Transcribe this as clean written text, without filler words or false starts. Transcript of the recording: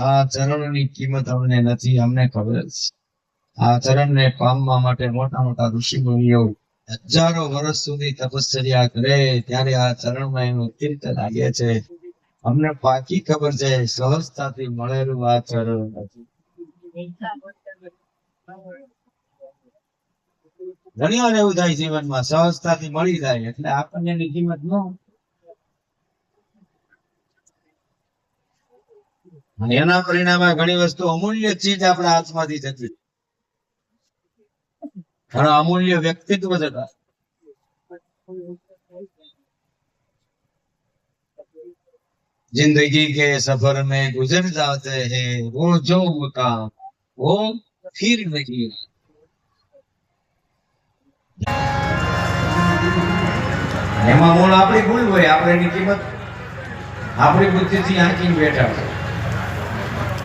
આ ચરણની કિંમત અમને નથી, અમને ખબર છે. આ ચરણને પામવા માટે મોટા મોટા ઋષિ મુનિઓ હજારો વર્ષ સુધી તપશ્ચર્યા કરે ત્યારે આ ચરણમાં એનું તીર્થ લાગે છે. અમને પાકી ખબર છે સહજતાથી મળેલું આ ચરણ નથી. ઘણી વાર એવું થાય જીવનમાં સહજતાથી મળી જાય એટલે આપણને એની કિંમત ન, એના પરિણામે ઘણી વસ્તુ અમૂલ્ય ચીજ આપણા હાથમાંથી જતી, ઘણા અમૂલ્ય વ્યક્તિત્વ જતા. जिंदगी के सफर में गुजर जाते हैं वो जो मुकाम वो फिर नहीं. એમાં મૂળ આપણી ભૂલ હોય, આપણે એની કિંમત આપણી બુદ્ધિથી આંકીને બેઠા હોય.